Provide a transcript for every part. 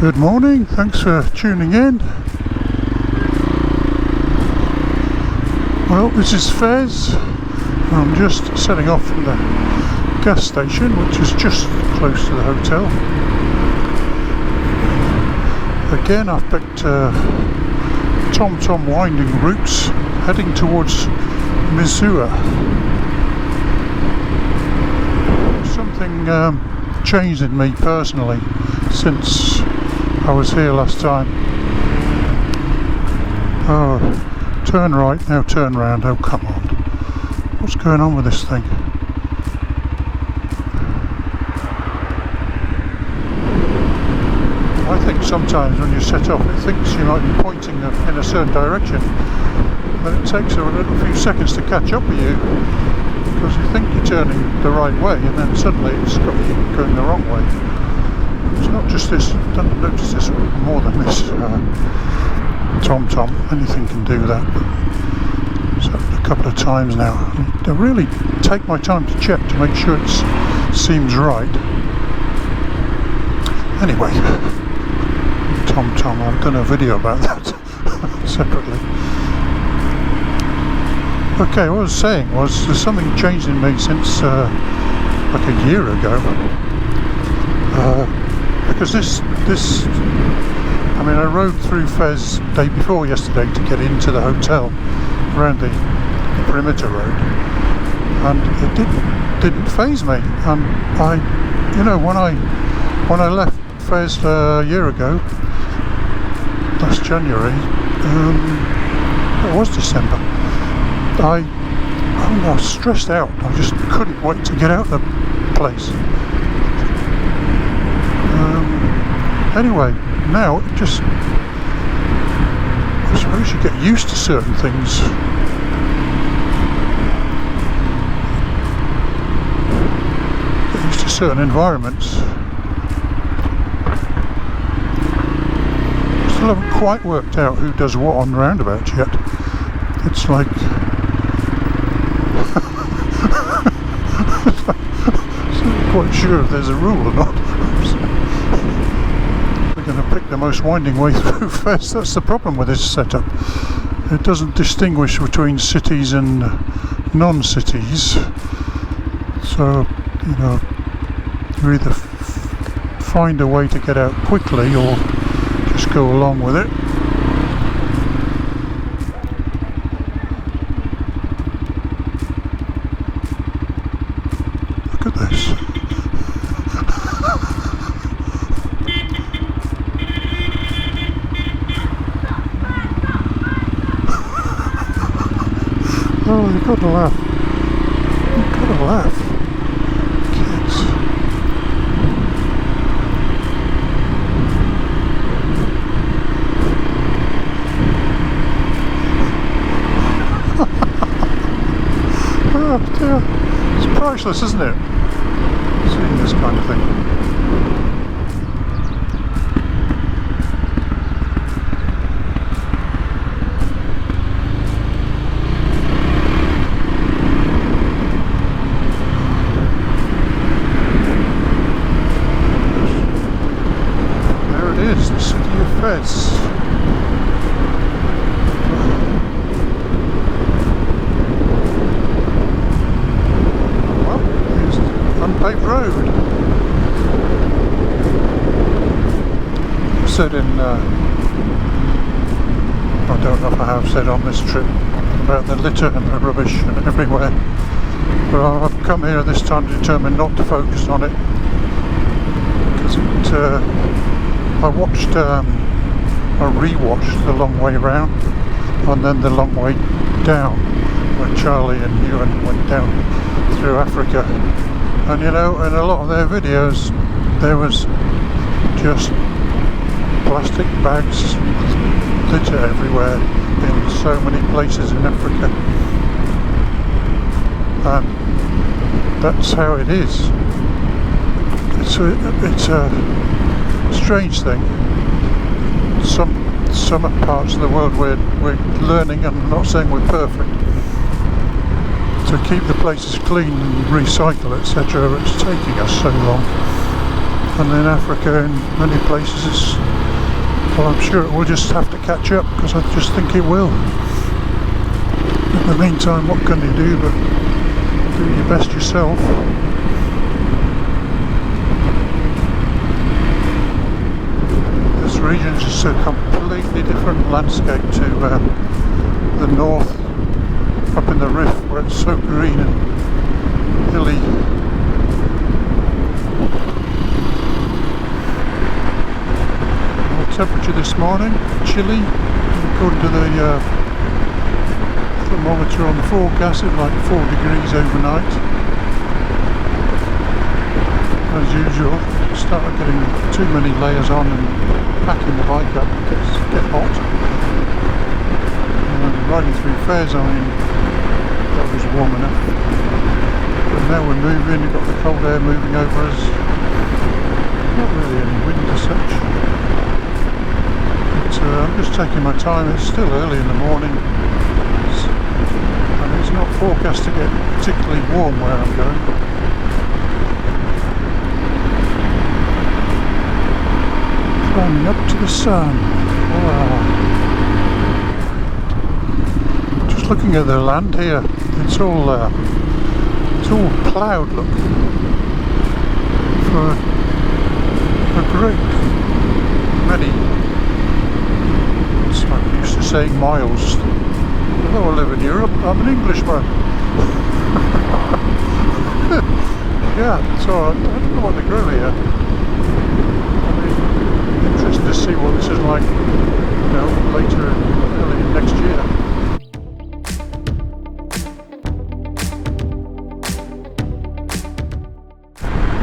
Good morning, thanks for tuning in. Well, this is Fez. I'm just setting off from the gas station, which is just close to the hotel. Again, I've picked TomTom winding routes heading towards Missour. Something changed in me personally since I was here last time. Oh, turn right, now turn round. Oh, come on. What's going on with this thing? I think sometimes when you set off it thinks you might be pointing in a certain direction, but it takes a little few seconds to catch up with you because you think you're turning the right way and then suddenly it's got you going the wrong way. It's not just this, don't notice this more than this TomTom, anything can do that, but it's happened a couple of times now. I really take my time to check to make sure it seems right. Anyway, TomTom, I've done a video about that separately. Okay, what I was saying was there's something changed in me since like a year ago. Because this, I mean, I rode through Fez day before yesterday to get into the hotel around the perimeter road, and it didn't faze me. And you know, when I left Fez a year ago, last January, it was December. I was stressed out. I just couldn't wait to get out of the place. Anyway, now it just, I suppose you get used to certain things. Get used to certain environments. Still haven't quite worked out who does what on roundabouts yet. It's like I'm not quite sure if there's a rule or not. Going to pick the most winding way through Fez. That's the problem with this setup. It doesn't distinguish between cities and non-cities. So, you know, you either find a way to get out quickly or just go along with it. Look at this. Oh, you've got to laugh. You've got to laugh. Kids. Oh dear. It's priceless, isn't it? Seeing this kind of thing. The city of Fez. Well, here's the unpaved road. I've said in, I don't know if I have said on this trip about the litter and the rubbish and everywhere, but I've come here this time determined not to focus on it because it I watched, I rewatched The Long Way Round and then The Long Way Down, where Charlie and Ewan went down through Africa. And you know, in a lot of their videos, there was just plastic bags, litter everywhere in so many places in Africa. And that's how it is. It's a strange thing. Some parts of the world we're learning, and I'm not saying we're perfect, to keep the places clean and recycle, etc. It's taking us so long. And in Africa, in many places, well, I'm sure it will just have to catch up, because I just think it will. In the meantime, what can you do but do your best yourself? This region is just a completely different landscape to the north, up in the Rift, where it's so green and hilly. The temperature this morning, chilly, according to the thermometer on the forecast, it's like 4 degrees overnight. As usual, started getting too many layers on and packing the bike up, get hot. And riding through fairs, I mean, that was warm enough. But now we're moving, we've got the cold air moving over us. Not really any wind as such. But I'm just taking my time. It's still early in the morning. And it's not forecast to get particularly warm where I'm going. Climbing up to the sun. Wow. Just looking at the land here, it's all ploughed, look. For a great many, I'm used to saying miles. Although I live in Europe, I'm an Englishman. Yeah, so I don't know what to grow here. Interested to see what this is like, you know, later, early next year.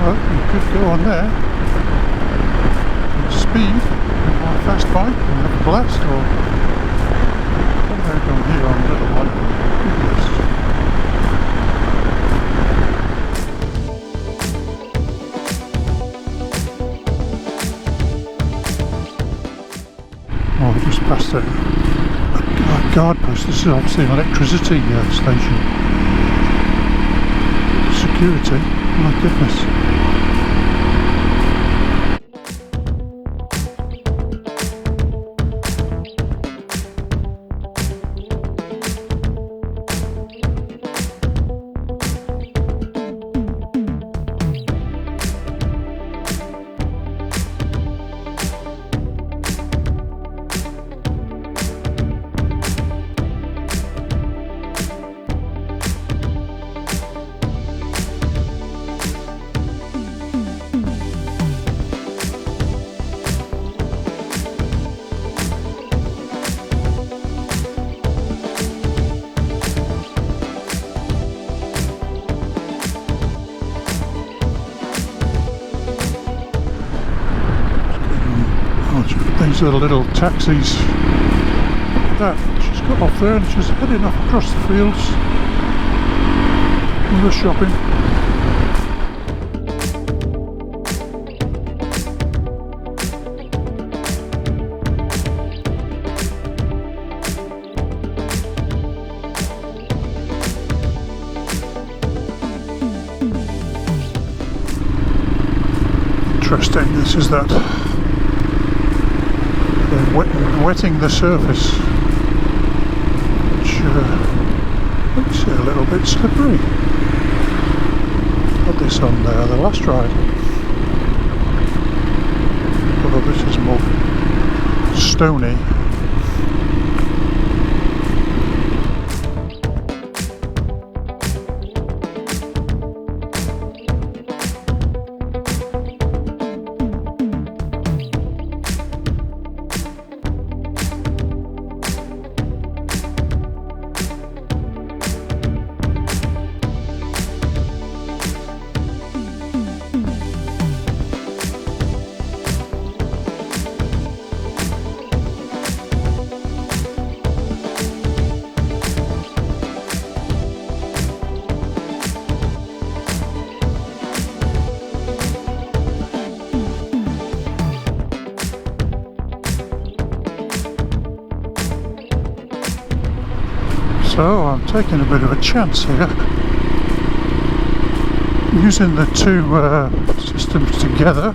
Well, you could go on there, speed, on a fast bike, and have a blast, or go here on a little one. Oh, just past a guard post. This is obviously an electricity station. Security, my goodness. These are the little taxis. Look at that, she's got off there and she's heading off across the fields with the shopping. Interesting, this is that. Wetting the surface, which looks a little bit slippery. Had this on there the last ride, although this is more stony. So I'm taking a bit of a chance here, using the two systems together.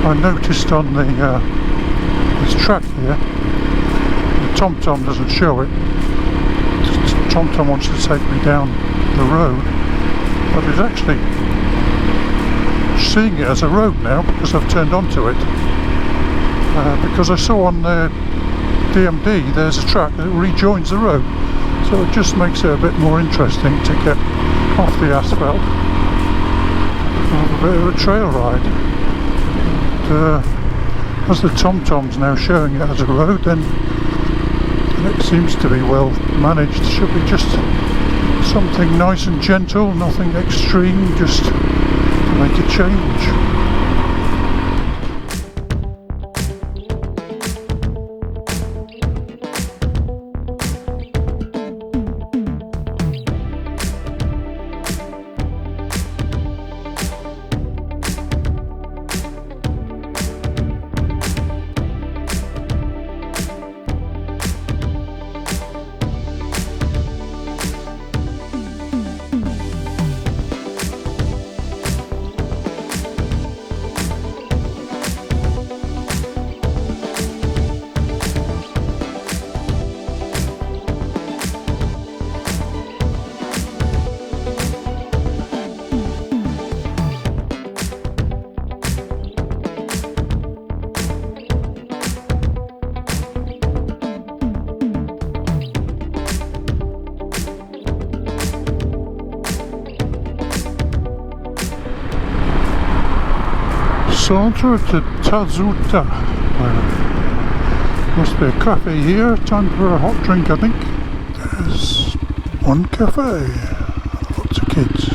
I noticed on the this track here, the TomTom doesn't show it. TomTom wants to take me down the road, but it's actually seeing it as a road now because I've turned onto it. Because I saw on the DMD there's a track that rejoins the road, so it just makes it a bit more interesting to get off the asphalt and have a bit of a trail ride. And, as the TomTom's now showing it as a road, then it seems to be well managed. Should be just something nice and gentle, nothing extreme, just to make a change. Centre de Tazuta. Must be a cafe here. Time for a hot drink, I think. There's one cafe. Lots of kids.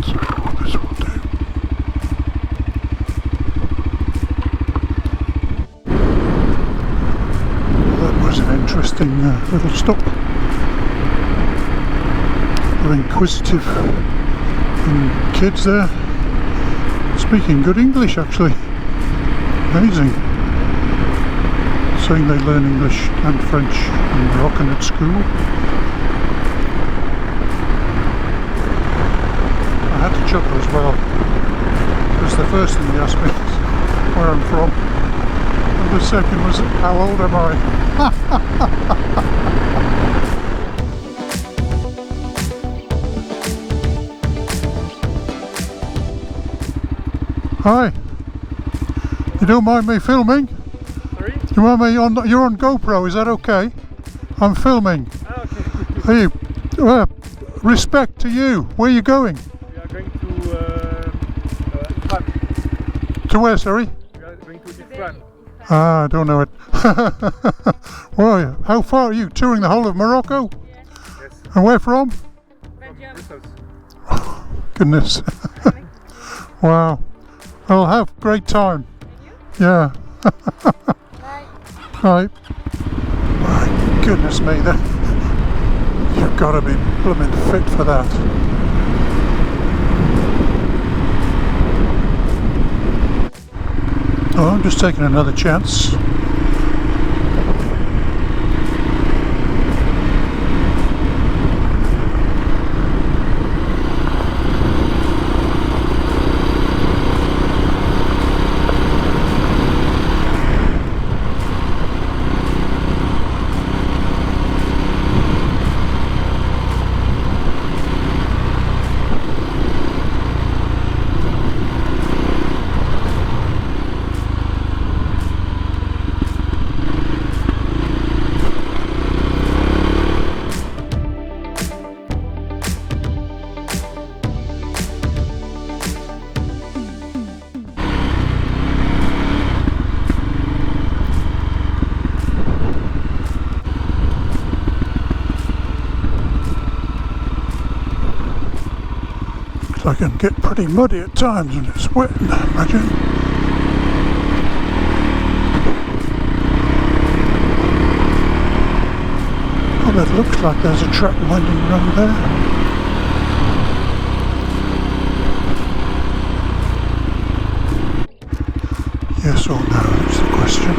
So this will do. That was an interesting little stop. Inquisitive kids there, speaking good English actually. Amazing. Saying they learn English and French in Moroccan at school. I had to chuckle as well, because the first thing they asked me is where I'm from, and the second was how old am I? Hi. You don't mind me filming? Sorry? You want me on? You're on GoPro, is that okay? I'm filming. Ah, okay. Are you? Respect to you. Where are you going? We are going to Ifran. To where, sorry? We are going to Ifran. Ah, I don't know it. Well, how far are you? Touring the whole of Morocco? Yes. And where from? Brussels. Goodness. Wow. I'll have a great time. Yeah. Bye. Right. My goodness me, that you've got to be blooming fit for that. Oh, I'm just taking another chance. I can get pretty muddy at times when it's wet, I imagine. Oh, it looks like there's a track winding around there. Yes or no, that's the question.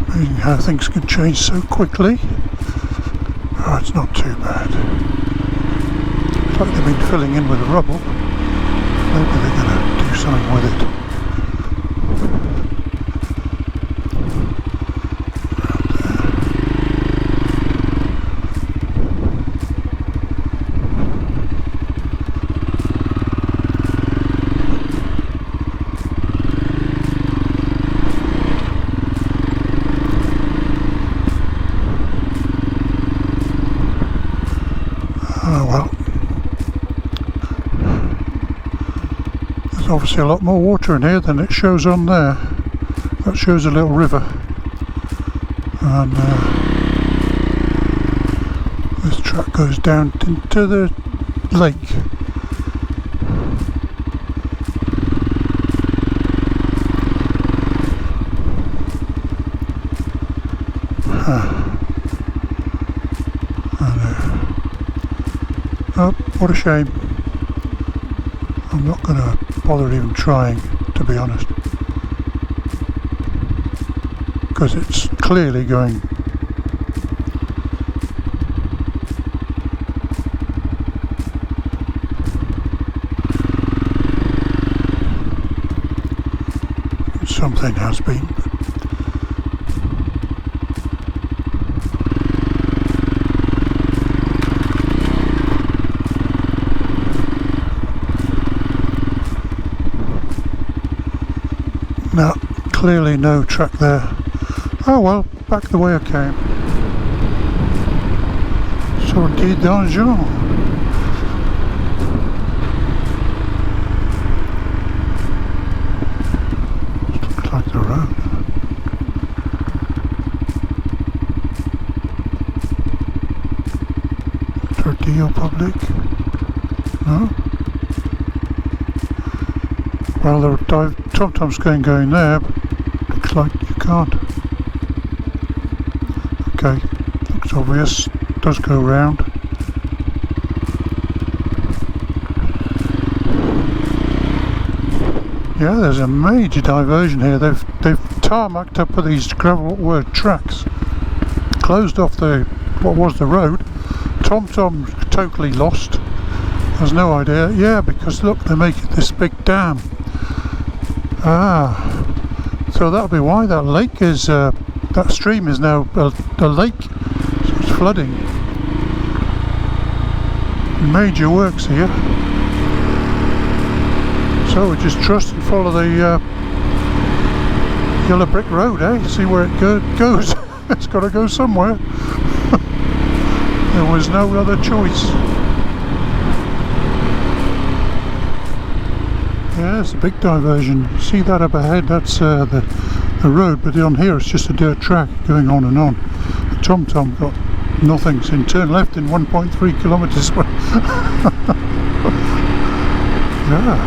Amazing how things can change so quickly. Oh, it's not too bad. It's like they've been filling in with the rubble. Maybe they're going to do something with it. Oh well. There's obviously a lot more water in here than it shows on there. That shows a little river. And this track goes down into the lake. Oh, what a shame. I'm not going to bother even trying, to be honest. Because it's clearly going. Something has been. No, clearly no track there. Oh well, back the way I came. Sortie d'Anjou. Looks like the road. Tortillo Public? No? Well, there are TomToms going there, but looks like you can't. Okay, looks obvious, does go round. Yeah, there's a major diversion here. They've tarmacked up with these gravel tracks, closed off what was the road. TomTom's totally lost. Has no idea. Yeah, because look, they're making this big dam. Ah, so that'll be why that lake is, that stream is now a lake, so it's flooding. Major works here. So we just trust and follow the yellow brick road, eh? See where it goes. It's got to go somewhere. There was no other choice. Yeah, it's a big diversion. See that up ahead? That's the road, but on here it's just a dirt track going on and on. The TomTom got nothing, so turn left in 1.3 kilometres. Yeah,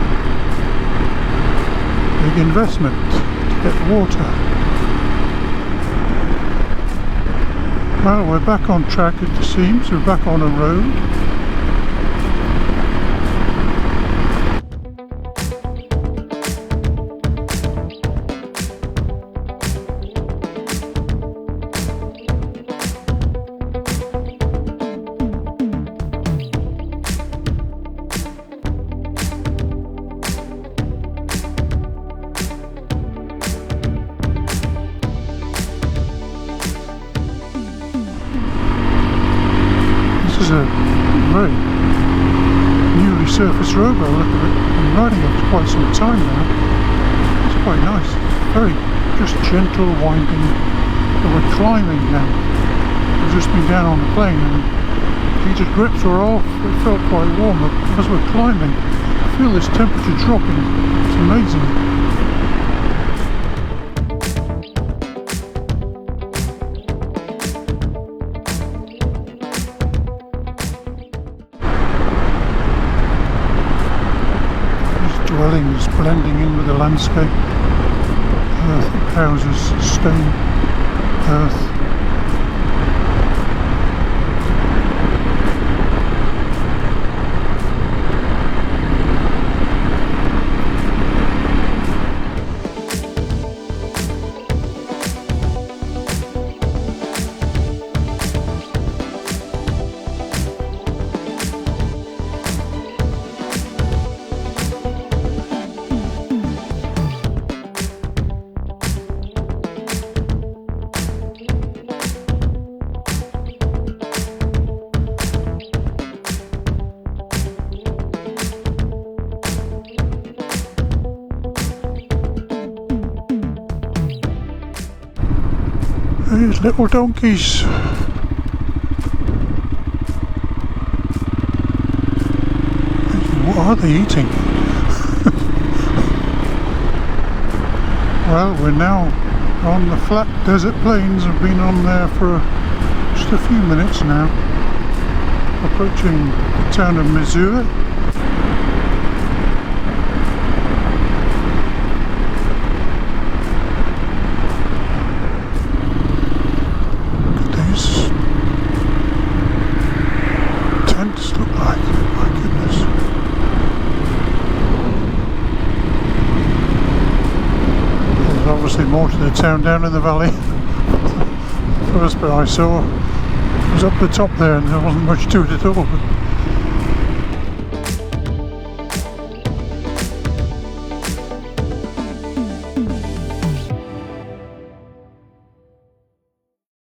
big investment to get water. Well, we're back on track it seems. We're back on a road. This is a very newly surfaced road by the look of it. I've been riding it for quite some time now. It's quite nice. Very just gentle, winding. But we're climbing now. We've just been down on the plane and heated grips were off. It felt quite warm, but as we're climbing, I feel this temperature dropping. It's amazing. Dwellings blending in with the landscape. Earth, houses, stone, earth. These little donkeys. What are they eating? Well, we're now on the flat desert plains. I've been on there for just a few minutes now. Approaching the town of Missour. Tents look like, my goodness. There's obviously more to the town down in the valley. The first bit I saw was up the top there and there wasn't much to it at all.